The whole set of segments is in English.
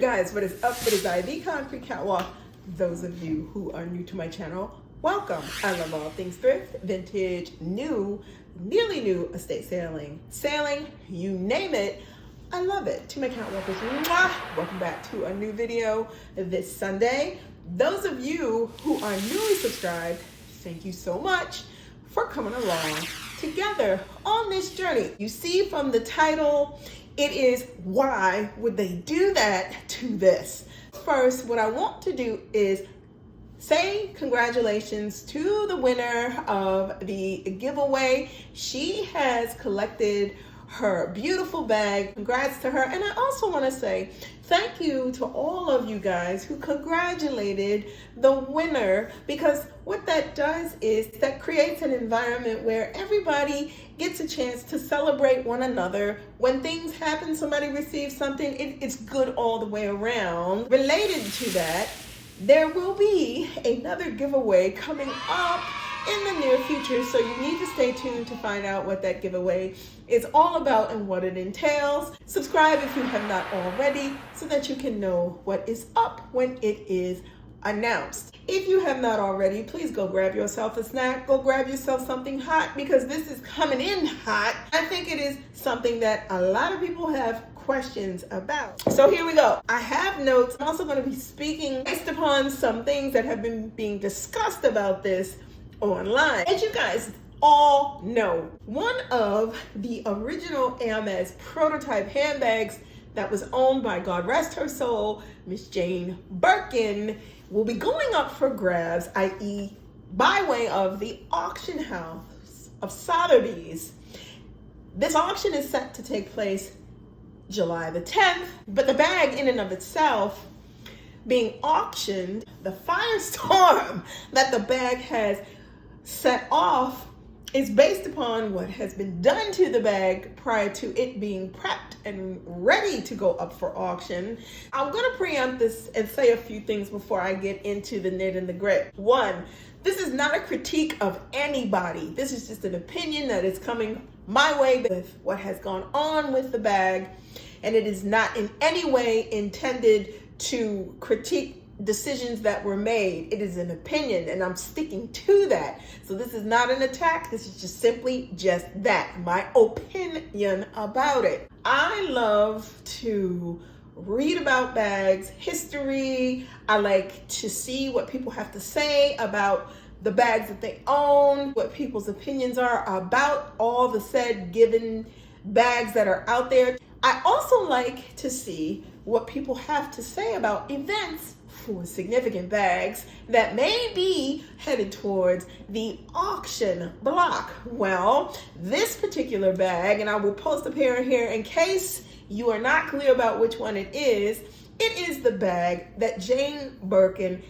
guys, what is up? It is I, the Concrete Catwalk. Those of you who are new to my channel, welcome. I love all things thrift, vintage, new, nearly new estate sailing, you name it. I love it. To my catwalkers, mwah! Welcome back to a new video this Sunday. Those of you who are newly subscribed, thank you so much for coming along together on this journey. You see from the title, it is why would they do that to this? First, what I want to do is say congratulations to the winner of the giveaway. She has collected her beautiful bag. Congrats to her. And I also want to say thank you to all of you guys who congratulated the winner, because what that does is that creates an environment where everybody gets a chance to celebrate one another. When things happen, somebody receives something, it's good all the way around. Related to that, there will be another giveaway coming up in the near future, so you need to stay tuned to find out what that giveaway is all about and what it entails. Subscribe if you have not already so that you can know what is up when it is announced. If you have not already, please go grab yourself a snack, go grab yourself something hot, because this is coming in hot. I think it is something that a lot of people have questions about. So here we go. I have notes. I'm also going to be speaking based upon some things that have been being discussed about this online. As you guys all know, one of the original Hermes prototype handbags that was owned by, God rest her soul, Miss Jane Birkin, will be going up for grabs, i.e. by way of the auction house of Sotheby's. This auction is set to take place July the 10th, but the bag in and of itself being auctioned, the firestorm that the bag has set off is based upon what has been done to the bag prior to it being prepped and ready to go up for auction. I'm going to preempt this and say a few things before I get into the knit and the grit. One, this is not a critique of anybody. This is just an opinion that is coming my way with what has gone on with the bag, and it is not in any way intended to critique decisions that were made. It is an opinion, and I'm sticking to that. So this is not an attack. This is just simply just that, my opinion about it. I love to read about bags, history. I like to see what people have to say about the bags that they own, what people's opinions are about all the said given bags that are out there. I also like to see what people have to say about events for significant bags that may be headed towards the auction block. Well, this particular bag, and I will post a pair here in case you are not clear about which one it is the bag that Jane Birkin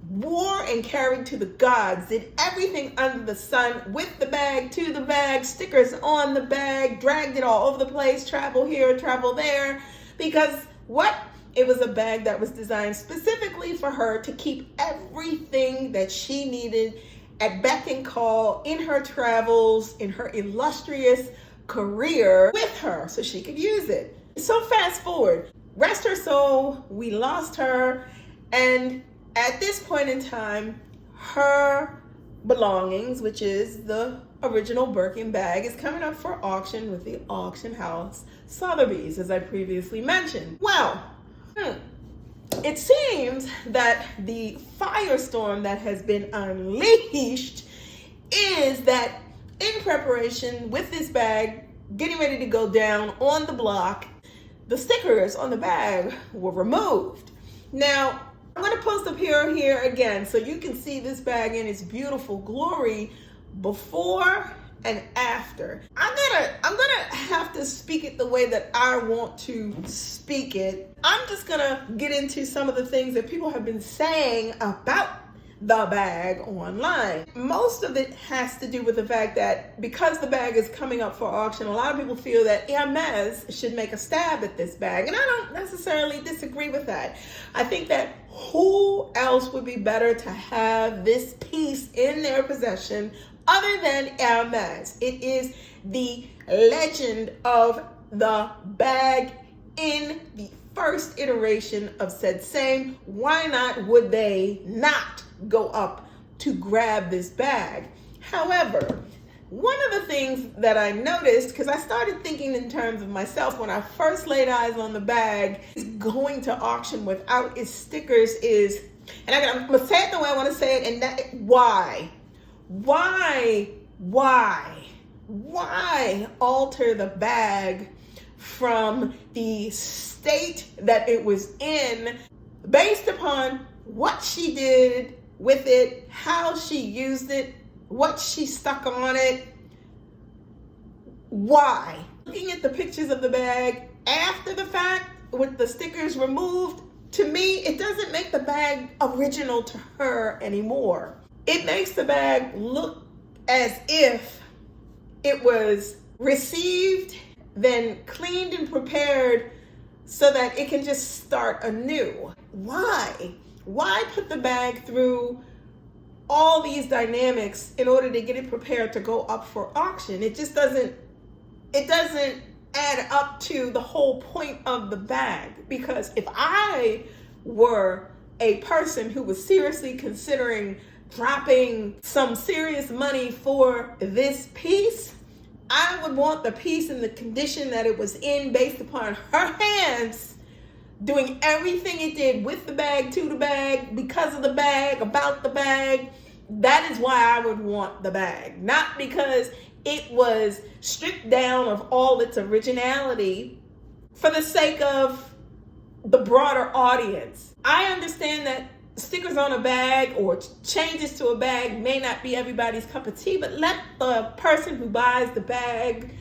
wore and carried to the gods, did everything under the sun with the bag, to the bag, stickers on the bag, dragged it all over the place, travel here, travel there, because what? It was a bag that was designed specifically for her to keep everything that she needed at beck and call in her travels, in her illustrious career with her so she could use it. So fast forward, rest her soul, we lost her, and at this point in time, her belongings, which is the original Birkin bag, is coming up for auction with the auction house Sotheby's, as I previously mentioned. Well, it seems that the firestorm that has been unleashed is that in preparation with this bag getting ready to go down on the block, the stickers on the bag were removed. Now, I'm going to post up here again so you can see this bag in its beautiful glory before and after. I'm gonna have to speak it the way that I want to speak it. I'm just gonna get into some of the things that people have been saying about the bag online. Most of it has to do with the fact that because the bag is coming up for auction, a lot of people feel that Hermes should make a stab at this bag, and I don't necessarily disagree with that. I think that who else would be better to have this piece in their possession other than Hermes? It is the legend of the bag in the first iteration of said same. Why not would they not go up to grab this bag? However, one of the things that I noticed, because I started thinking in terms of myself when I first laid eyes on the bag, is going to auction without its stickers is, and I'm going to say it the way I want to say it, and that, why? Why alter the bag from the state that it was in based upon what she did with it, how she used it, what she stuck on it? Why? Looking at the pictures of the bag after the fact with the stickers removed, to me, it doesn't make the bag original to her anymore. It makes the bag look as if it was received, then cleaned and prepared so that it can just start anew. Why? Why put the bag through all these dynamics in order to get it prepared to go up for auction? It just doesn't add up to the whole point of the bag. Because if I were a person who was seriously considering dropping some serious money for this piece, I would want the piece in the condition that it was in based upon her hands doing everything it did with the bag, to the bag, because of the bag, about the bag. That is why I would want the bag. Not because it was stripped down of all its originality for the sake of the broader audience. I understand that stickers on a bag or changes to a bag may not be everybody's cup of tea, but let the person who buys the bag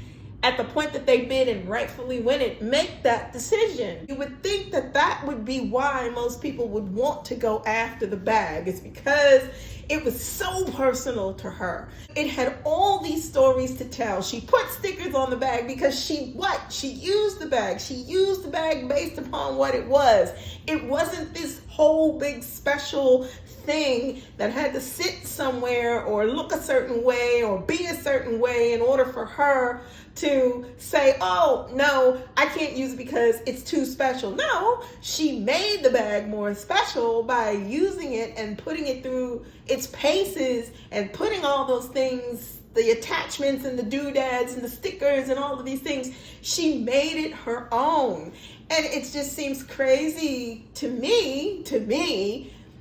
at the point that they bid and rightfully win it make that decision. You would think that that would be why most people would want to go after the bag. It's because it was so personal to her. It had all these stories to tell. She put stickers on the bag because she used the bag. She used the bag based upon what it was. It wasn't this whole big special thing that had to sit somewhere or look a certain way or be a certain way in order for her to say, oh, no, I can't use it because it's too special. No, she made the bag more special by using it and putting it through its paces and putting all those things, the attachments and the doodads and the stickers and all of these things. She made it her own. And it just seems crazy to me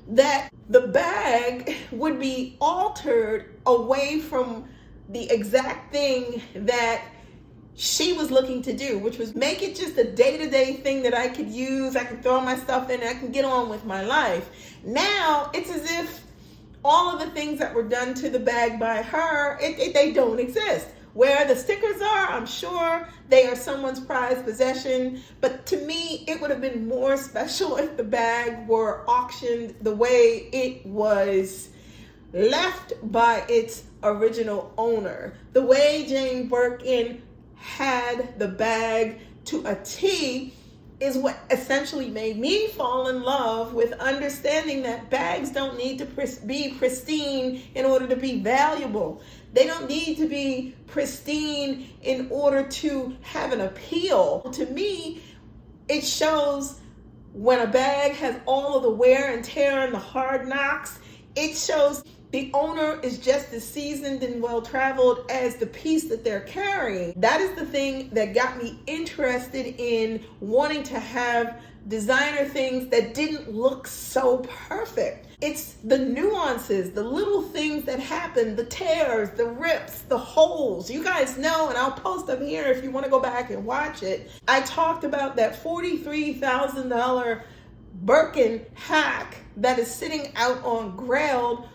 that the bag would be altered away from the exact thing that she was looking to do, which was make it just a day-to-day thing that I could use, I could throw my stuff in, I can get on with my life. Now, it's as if all of the things that were done to the bag by her, they don't exist. Where the stickers are, I'm sure they are someone's prized possession, but to me, it would have been more special if the bag were auctioned the way it was left by its original owner. The way Jane Birkin had the bag to a T is what essentially made me fall in love with understanding that bags don't need to be pristine in order to be valuable. They don't need to be pristine in order to have an appeal. To me, it shows when a bag has all of the wear and tear and the hard knocks, it shows the owner is just as seasoned and well-traveled as the piece that they're carrying. That is the thing that got me interested in wanting to have designer things that didn't look so perfect. It's the nuances, the little things that happen, the tears, the rips, the holes. You guys know, and I'll post them here if you want to go back and watch it. I talked about that $43,000 Birkin hack that is sitting out on Grailed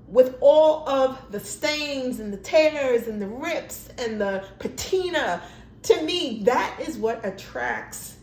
with all of the stains and the tears and the rips and the patina. To me, that is what attracts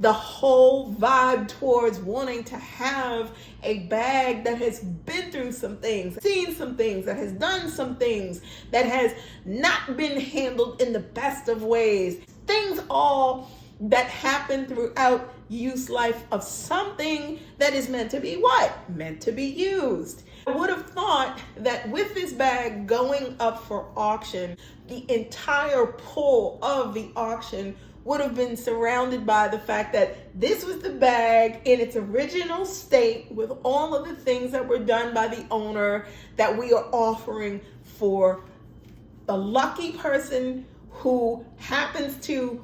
the whole vibe towards wanting to have a bag that has been through some things, seen some things, that has done some things, that has not been handled in the best of ways. Things all that happen throughout use life of something that is meant to be what? Meant to be used. I would have thought that with this bag going up for auction, the entire pull of the auction would have been surrounded by the fact that this was the bag in its original state with all of the things that were done by the owner that we are offering for the lucky person who happens to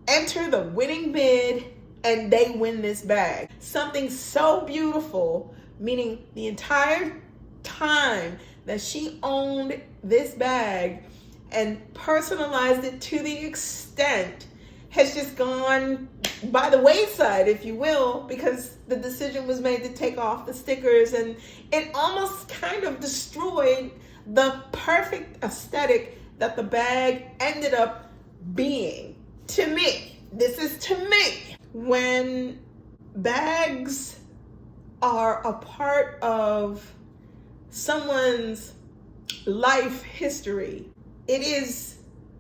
enter the winning bid and they win this bag. Something so beautiful, meaning the entire time that she owned this bag and personalized it to the extent has just gone by the wayside, if you will, because the decision was made to take off the stickers, and it almost kind of destroyed the perfect aesthetic that the bag ended up being. To me, this is to me, when bags are a part of someone's life history, it is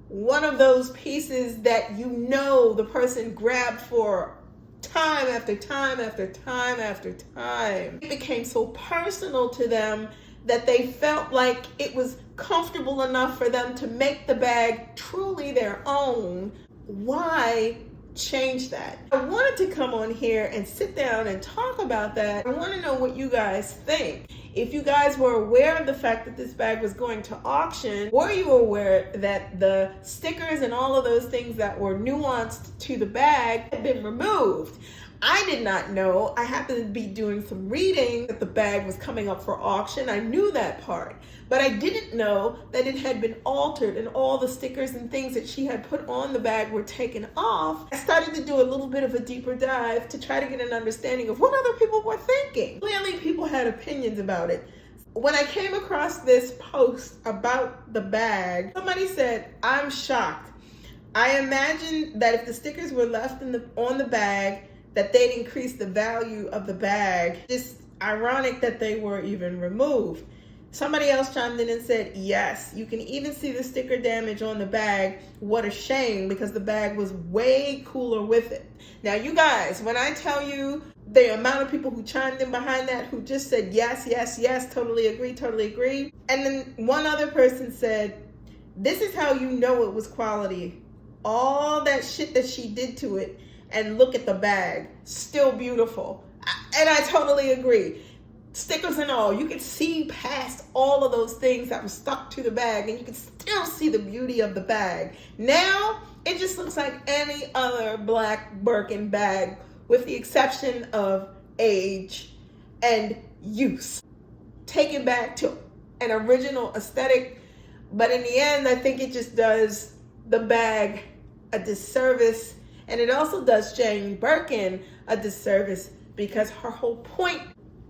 one of those pieces that you know the person grabbed for time after time after time after time. It became so personal to them that they felt like it was comfortable enough for them to make the bag truly their own. Why change that? I wanted to come on here and sit down and talk about that. I want to know what you guys think. If you guys were aware of the fact that this bag was going to auction, were you aware that the stickers and all of those things that were nuanced to the bag had been removed? I did not know. I happened to be doing some reading that the bag was coming up for auction. I knew that part, but I didn't know that it had been altered and all the stickers and things that she had put on the bag were taken off. I started to do a little bit of a deeper dive to try to get an understanding of what other people were thinking. Clearly, people had opinions about it. When I came across this post about the bag, somebody said, "I'm shocked. I imagined that if the stickers were left on the bag, that they'd increase the value of the bag. Just ironic that they were even removed." Somebody else chimed in and said, "Yes, you can even see the sticker damage on the bag. What a shame, because the bag was way cooler with it." Now, you guys, when I tell you the amount of people who chimed in behind that, who just said, yes, yes, yes, totally agree, totally agree. And then one other person said, "This is how you know it was quality. All that shit that she did to it, and look at the bag, still beautiful." And I totally agree. Stickers and all, you can see past all of those things that were stuck to the bag, and you can still see the beauty of the bag. Now, it just looks like any other black Birkin bag, with the exception of age and use. Taken back to an original aesthetic, but in the end, I think it just does the bag a disservice. And it also does Jane Birkin a disservice, because her whole point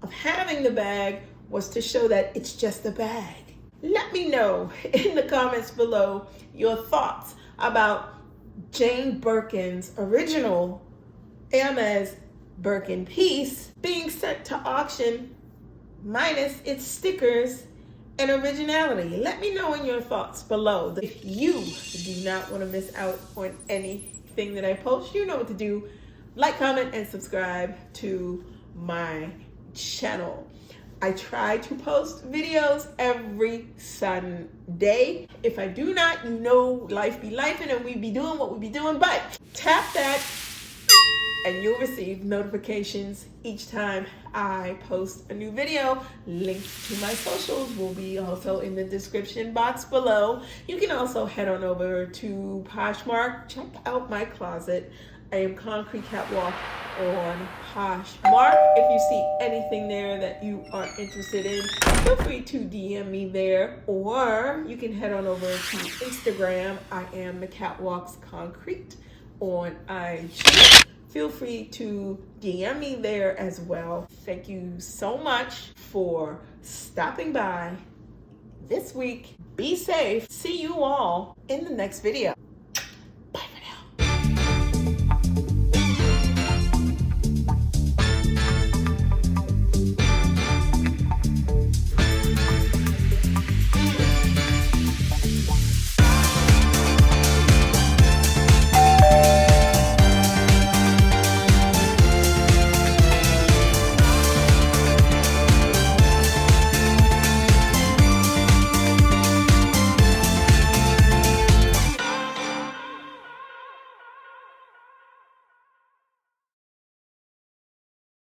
of having the bag was to show that it's just a bag. Let me know in the comments below your thoughts about Jane Birkin's original Hermes Birkin piece being sent to auction minus its stickers and originality. Let me know in your thoughts below. If you do not want to miss out on anything that I post, you know what to do. Like, comment, and subscribe to my channel. I try to post videos every Sunday. If I do not, you know, life be lifing and we be doing what we be doing, but tap that and you'll receive notifications each time I post a new video. Links to my socials will be also in the description box below. You can also head on over to Poshmark. Check out my closet. I am Concrete Catwalk on Poshmark. If you see anything there that you are interested in, feel free to DM me there, or you can head on over to Instagram. I am the Catwalks Concrete on IG. Feel free to DM me there as well. Thank you so much for stopping by this week. Be safe. See you all in the next video.